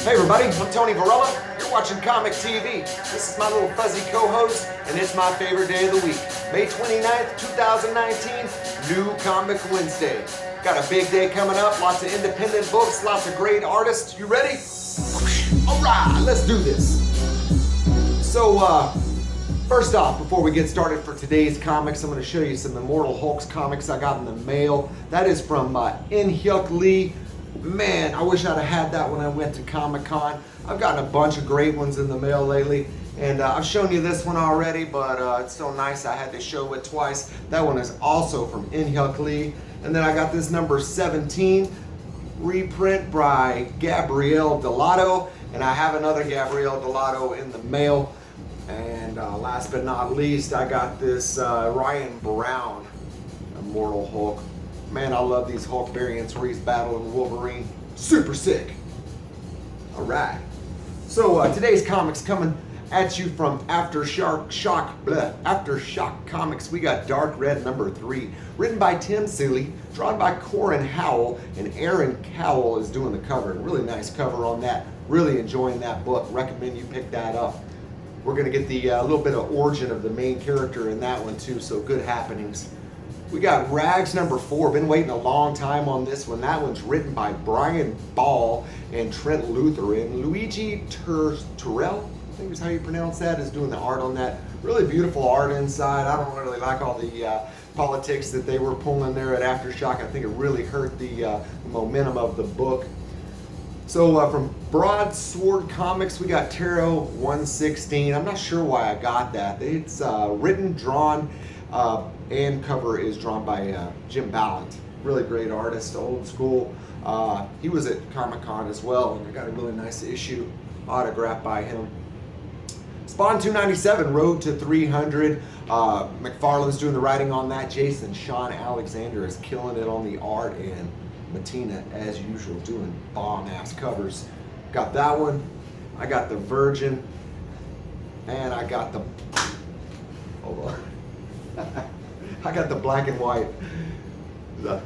Hey everybody, I'm Tony Varela. You're watching Comic TV. This is my little fuzzy co-host, and it's my favorite day of the week. May 29th, 2019, New Comic Wednesday. Got a big day coming up, lots of independent books, lots of great artists. You ready? All right, let's do this. So, first off, before we get started for today's comics, I'm going to show you some Immortal Hulks comics I got in the mail. That is from Hyuk Lee. Man, I wish I'd have had that when I went to Comic-Con. I've gotten a bunch of great ones in the mail lately, and I've shown you this one already, but it's so nice I had to show it twice. That one is also from Hyuk Lee. And then I got this number 17 reprint by Gabrielle Delato, and I have another Gabrielle Delato in the mail. And last but not least, I got this Ryan Brown Immortal Hulk. Man, I love these Hulk variants where he's battling Wolverine. Super sick. All right. So today's comics coming at you from Aftershock Comics. We got Dark Red number 3, written by Tim Seeley, drawn by Corin Howell, and Aaron Cowell is doing the cover. Really nice cover on that. Really enjoying that book. Recommend you pick that up. We're going to get the little bit of origin of the main character in that one too, so good happenings. We got Rags number 4. Been waiting a long time on this one. That one's written by Brian Ball and Trent Luther, and Luigi Terrell, I think is how you pronounce that, is doing the art on that. Really beautiful art inside. I don't really like all the politics that they were pulling there at Aftershock. I think it really hurt the momentum of the book. So from Broadsword Comics, we got Tarot 116. I'm not sure why I got that. It's written, drawn, and cover is drawn by Jim Ballant. Really great artist, old school. He was at Comic-Con as well, and I got a really nice issue autographed by him. Spawn 297, Road to 300. McFarlane's doing the writing on that. Jason Sean Alexander is killing it on the art, and Mattina, as usual, doing bomb-ass covers. Got that one. I got the Virgin, and I got the... Hold on. I got the black and white.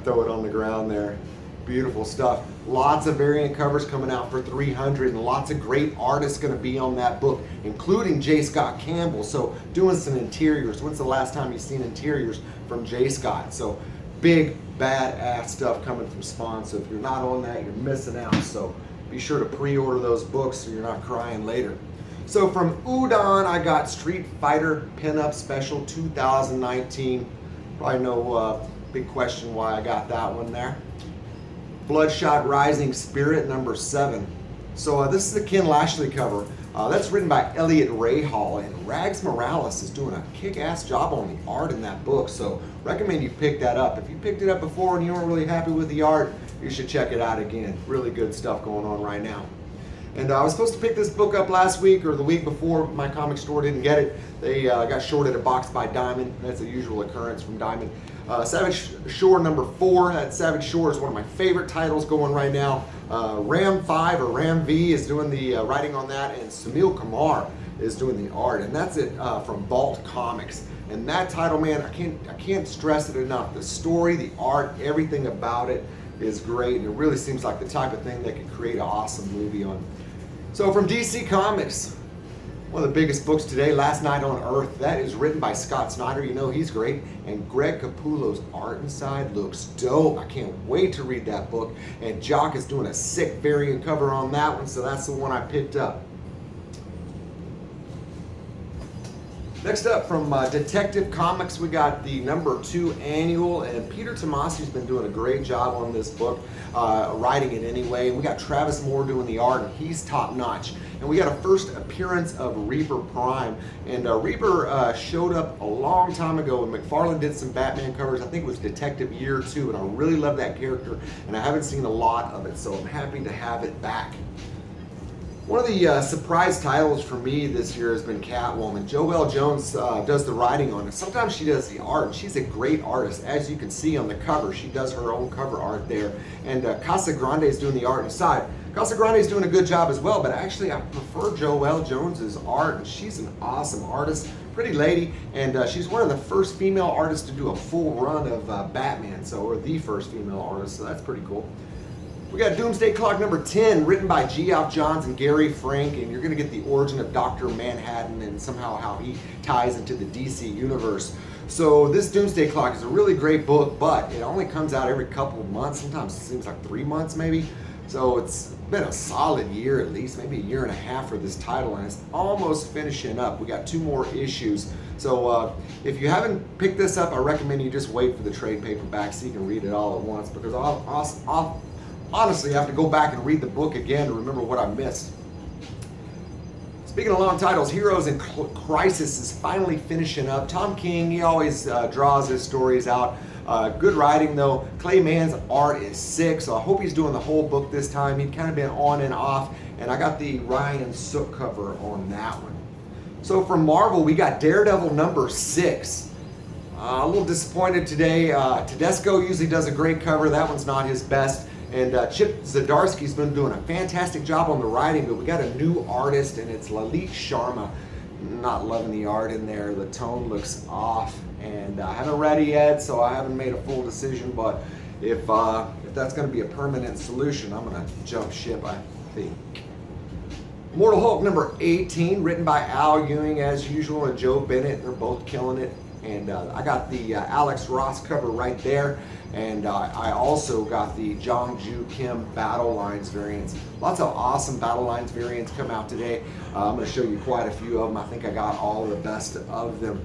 Throw it on the ground there. Beautiful stuff. Lots of variant covers coming out for 300, and lots of great artists going to be on that book, including J. Scott Campbell. So doing some interiors. When's the last time you've seen interiors from J. Scott? So big, badass stuff coming from Spawn. So if you're not on that, you're missing out. So be sure to pre-order those books so you're not crying later. So from Udon, I got Street Fighter Pinup Special 2019. Probably no big question why I got that one there. Bloodshot Rising Spirit number 7. So this is the Ken Lashley cover. That's written by Elliot Rahal, and Rags Morales is doing a kick-ass job on the art in that book. So recommend you pick that up. If you picked it up before and you weren't really happy with the art, you should check it out again. Really good stuff going on right now. And I was supposed to pick this book up last week or the week before. My comic store didn't get it. They got shorted a box by Diamond. That's a usual occurrence from Diamond. Savage Shore number 4. That Savage Shore is one of my favorite titles going right now. Ram 5 or Ram V is doing the writing on that, and Samil Kumar is doing the art. And that's it from Vault Comics. And that title, man, I can't stress it enough. The story, the art, everything about it is great, and it really seems like the type of thing that could create an awesome movie on. So from DC Comics, one of the biggest books today, Last Night on Earth. That is written by Scott Snyder. You know he's great. And Greg Capullo's art inside looks dope. I can't wait to read that book. And Jock is doing a sick variant cover on that one, so that's the one I picked up. Next up from Detective Comics, we got the number 2 annual, and Peter Tomasi's been doing a great job on this book, writing it anyway. And we got Travis Moore doing the art, and he's top notch. And we got a first appearance of Reaper Prime, and Reaper showed up a long time ago when McFarlane did some Batman covers. I think it was Detective Year 2, and I really love that character, and I haven't seen a lot of it, so I'm happy to have it back. One of the surprise titles for me this year has been Catwoman. Joelle Jones does the writing on it. Sometimes she does the art. She's a great artist. As you can see on the cover, she does her own cover art there. And Casa Grande is doing the art inside. Casa Grande is doing a good job as well, but actually I prefer Joelle Jones's art, and she's an awesome artist. Pretty lady, and she's one of the first female artists to do a full run of Batman, or the first female artist, so that's pretty cool. We got Doomsday Clock number 10, written by Geoff Johns and Gary Frank, and you're going to get the origin of Dr. Manhattan and somehow how he ties into the DC universe. So this Doomsday Clock is a really great book, but it only comes out every couple of months. Sometimes it seems like 3 months maybe. So it's been a solid year at least, maybe a year and a half for this title, and it's almost finishing up. We got 2 more issues. So if you haven't picked this up, I recommend you just wait for the trade paperback so you can read it all at once, because I'll honestly have to go back and read the book again to remember what I missed. Speaking of long titles, Heroes in Crisis is finally finishing up. Tom King, he always draws his stories out. Good writing though. Clay Mann's art is sick, so I hope he's doing the whole book this time. He'd kind of been on and off, and I got the Ryan Sook cover on that one. So from Marvel, we got Daredevil number 6. A little disappointed today. Tedesco usually does a great cover. That one's not his best. And Chip Zdarsky's been doing a fantastic job on the writing, but we got a new artist, and it's Lalit Sharma. Not loving the art in there. The tone looks off, and I haven't read it yet, so I haven't made a full decision. But if that's going to be a permanent solution, I'm going to jump ship, I think. Mortal Hulk number 18, written by Al Ewing as usual and Joe Bennett. They're both killing it. And I got the Alex Ross cover right there. And I also got the Jong Ju Kim Battle Lines variants. Lots of awesome Battle Lines variants come out today. I'm going to show you quite a few of them. I think I got all the best of them.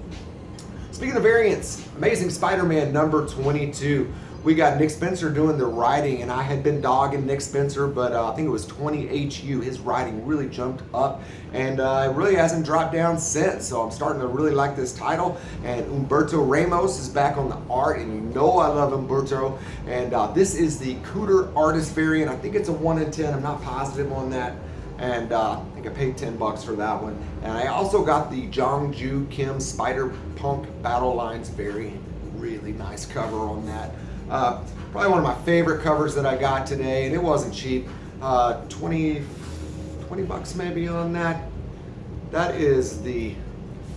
Speaking of variants, Amazing Spider-Man number 22. We got Nick Spencer doing the writing, and I had been dogging Nick Spencer, but I think it was 20HU. His writing really jumped up, and it really hasn't dropped down since. So I'm starting to really like this title. And Humberto Ramos is back on the art, and you know I love Humberto. And this is the Cooter Artist variant. I think it's a 1 in 10. I'm not positive on that. And I think I paid $10 for that one. And I also got the Jong Ju Kim Spider-Punk Battle Lines variant. Really nice cover on that. Probably one of my favorite covers that I got today, and it wasn't cheap. 20 bucks maybe on that. That is the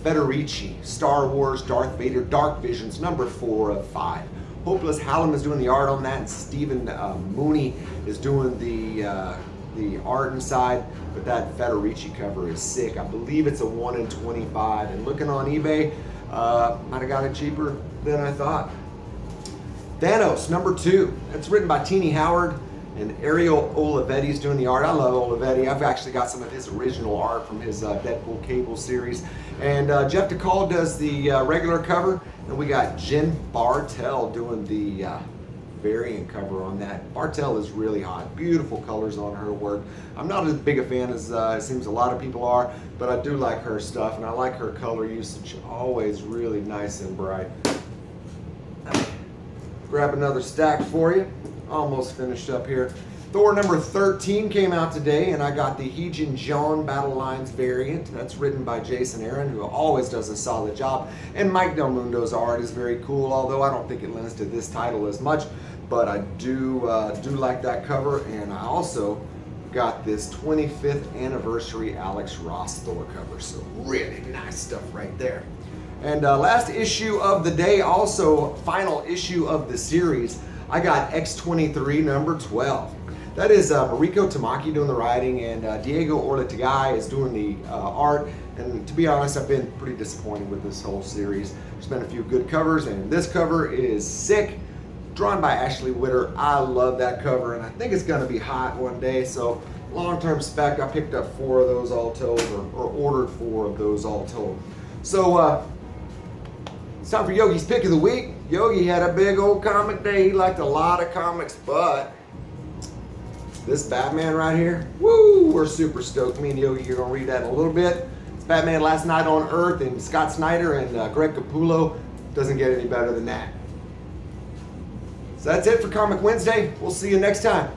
Federici Star Wars Darth Vader Dark Visions number 4 of 5. Hopeless Hallam is doing the art on that, and Stephen Mooney is doing the art inside. But that Federici cover is sick. I believe it's a 1 in 25, and looking on eBay, might have got it cheaper than I thought. Thanos number 2. That's written by Teenie Howard, and Ariel Olivetti's doing the art. I love Olivetti. I've actually got some of his original art from his Deadpool Cable series. And Jeff DeCall does the regular cover, and we got Jen Bartel doing the variant cover on that. Bartel is really hot. Beautiful colors on her work. I'm not as big a fan as it seems a lot of people are, but I do like her stuff, and I like her color usage. Always really nice and bright. Grab another stack for you. Almost finished up here. Thor number 13 came out today, and I got the Heejin Jeon Battle Lines variant. That's written by Jason Aaron, who always does a solid job. And Mike Del Mundo's art is very cool, although I don't think it lends to this title as much. But I do like that cover, and I also got this 25th anniversary Alex Ross Thor cover. So really nice stuff right there. And last issue of the day, also final issue of the series, I got X-23 number 12. That is Mariko Tamaki doing the writing, and Diego Orletagai is doing the art. And to be honest, I've been pretty disappointed with this whole series. There's been a few good covers, and this cover is sick. Drawn by Ashley Witter. I love that cover, and I think it's going to be hot one day. So long-term spec, I picked up 4 of those all told, or ordered 4 of those all told. So it's time for Yogi's Pick of the Week. Yogi had a big old comic day. He liked a lot of comics, but this Batman right here, woo, we're super stoked. Me and Yogi are going to read that in a little bit. It's Batman Last Night on Earth, and Scott Snyder and Greg Capullo. Doesn't get any better than that. So that's it for Comic Wednesday. We'll see you next time.